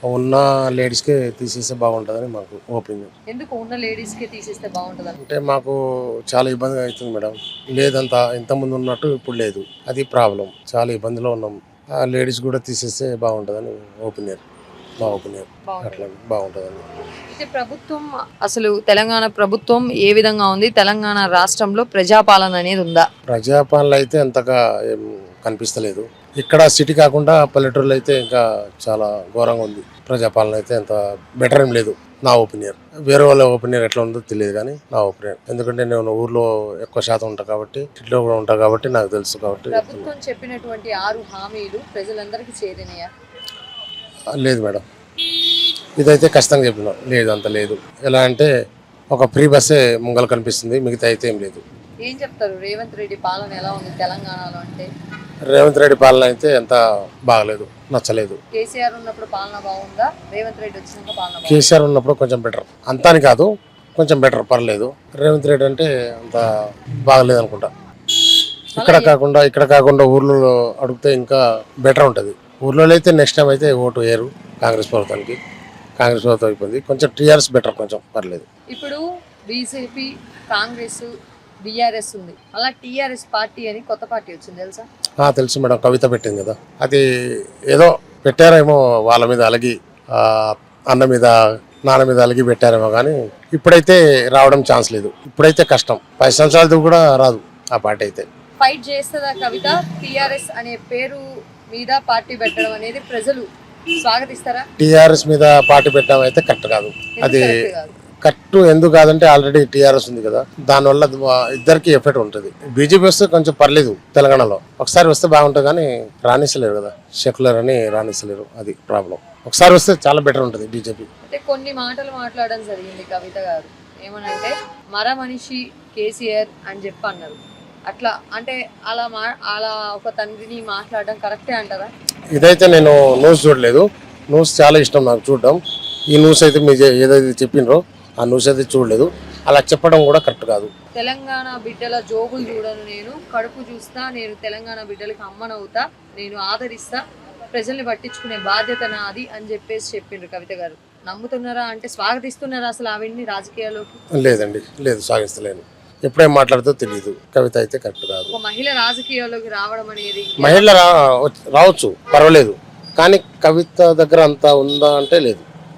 ఉన్న లేడీస్కే తీసేస్తే బాగుంటుందని మాకు ఒపీనియన్. ఎందుకు ఉన్న లేడీస్కి తీసేస్తే బాగుంటుంది అంటే మాకు చాలా ఇబ్బంది అవుతుంది మేడం. లేదంతా ఇంతకుముందు ఉన్నట్టు ఇప్పుడు లేదు, అది ప్రాబ్లం. చాలా ఇబ్బందిలో ఉన్నాం. ఆ లేడీస్ కూడా తీసేస్తే బాగుంటుందని ఒపీనియన్, మా ఒపీనియన్. అట్లా బాగుంటుందని. అయితే ప్రభుత్వం అసలు తెలంగాణ ప్రభుత్వం ఏ విధంగా ఉంది? తెలంగాణ రాష్ట్రంలో ప్రజాపాలన అనేది ఉందా? ప్రజాపాలన అయితే అంతగా ఏం కనిపిస్తలేదు. ఇక్కడ సిటీ కాకుండా పల్లెటూరులో అయితే ఇంకా చాలా ఘోరంగా ఉంది. ప్రజాపాలన అయితే అంత బెటర్ ఏం లేదు నా ఒపీనియన్. వేరే వాళ్ళ ఒపీనియన్ ఎట్లా ఉందో తెలియదు కానీ నా ఒపీనియన్. ఎందుకంటే నేను ఊర్లో ఎక్కువ శాతం ఉంటా కాబట్టి, సిటీలో కూడా ఉంటా కాబట్టి నాకు తెలుసు కాబట్టి. ప్రభుత్వం చెప్పినటువంటి 6 హామీలు ప్రజలందరికీ చేరినాయా? లేదు మేడం, ఇదైతే ఖచ్చితంగా చెప్పిన లేదు, అంత లేదు. ఎలా అంటే ఒక ఫ్రీ బస్సే ముంగల్ కనిపిస్తుంది, మిగతా అయితే ఏం లేదు. ఏం చెప్తారు రేవంత్ రెడ్డి పాలన ఎలా ఉంది తెలంగాణలో అంటే? రేవంత్ రెడ్డి పాలన అయితే ఎంత బాగలేదు, నచ్చలేదు. కేసీఆర్ ఉన్నప్పుడు పాలన బాగుందా? రేవంత్ రెడ్డి వచ్చినాక పాలన బాగుందా? కేసీఆర్ ఉన్నప్పుడు కొంచెం బెటర్, అంతా అని కాదు, కొంచెం బెటర్, పర్లేదు. రేవంత్ రెడ్డి అంటే అంత బాగలేదు అనుకుంటా. ఇక్కడ కాకుండా ఊర్లలో అడిగితే ఇంకా బెటర్ ఉంటుంది. ఊర్లో అయితే నెక్స్ట్ టైం అయితే ఓటు వేయరు కాంగ్రెస్ ప్రభుత్వానికి. కాంగ్రెస్ ప్రభుత్వం అయిపోయింది, కొంచెం టీఆర్ఎస్ బెటర్, కొంచెం పర్లేదు. ఇప్పుడు బీజేపీ, కాంగ్రెస్, బీఆర్ఎస్ ఉంది, అలా టీఆర్ఎస్ పార్టీ అని కొత్త పార్టీ వచ్చింది తెలుసా? తెలుసు మేడం, కవిత పెట్టింది కదా. అది ఏదో పెట్టారేమో వాళ్ళ మీద అలిగి, అన్న మీద నాన్న మీద అలిగి పెట్టారేమో కానీ ఇప్పుడైతే రావడం ఛాన్స్ లేదు. ఇప్పుడైతే కష్టం, 10 సంవత్సరాలతో కూడా రాదు ఆ పార్టీ అయితే. ఫైట్ చేస్తుందా కవిత? టీఆర్ఎస్ అనే పేరు మీద పార్టీ పెట్టడం అనేది ప్రజలు స్వాగతిస్తారా? టీఆర్ఎస్ మీద పార్టీ పెట్టడం అయితే కరెక్ట్ కాదు. అది కరెక్ట్ ఎందుకు కాదంటే ఆల్రెడీ టీఆర్ఎస్ ఉంది కదా, దానివల్ల ఇద్దరికి ఎఫెక్ట్ ఉంటుంది. బీజేపీ వస్తే కొంచెం పర్లేదు తెలంగాణలో, ఒకసారి వస్తే బాగుంటుంది కానీ రాణిస్తలేరు కదా, సెక్యులర్ అని రాణిస్తలేరు, అది ప్రాబ్లం. ఒకసారి వస్తే చాలా బెటర్ ఉంటుంది బీజేపీ. అంటే కొన్ని మాటలు మాట్లాడడం జరిగింది కవిత గారు, ఏమనంటే మర మనిషి కేసీఆర్ అని చెప్పి అన్నారు. అట్లా అంటే అలా ఒక తండ్రిని మాట్లాడడం కరెక్టే అంటారా? ఇదైతే నేను న్యూస్ చూడలేదు, న్యూస్ చాలా ఇష్టం నాకు చూడడం. ఈ న్యూస్ అయితే మీరు ఏదైతే చెప్పినరో ఆ న్యూస్ అయితే చూడలేదు, అలా చెప్పడం కూడా కరెక్ట్ కాదు. తెలంగాణ బిడ్డల జోబులు చూడను, నేను కడుపు చూస్తా, నేను తెలంగాణ బిడ్డలకి అమ్మనవుతా, నేను ఆదరిస్తా, ప్రజల్ని పట్టించుకునే బాధ్యత నాది అని చెప్పేసి చెప్పిండ్రు కవిత గారు. నమ్ముతున్నారా? అంటే స్వాగతిస్తున్నారా అసలు ఆవిడ్ని రాజకీయాల్లోకి? లేదండి, లేదు, స్వాగతిస్తలేను. ఎప్పుడేం మాట్లాడుతో తెలియదు. కవిత అయితే కరెక్ట్ కాదు. ఒక మహిళ రాజకీయాల్లోకి రావడం అనేది, మహిళ రావచ్చు పర్వాలేదు, కానీ కవిత దగ్గర అంతా ఉందా అంటే లేదు.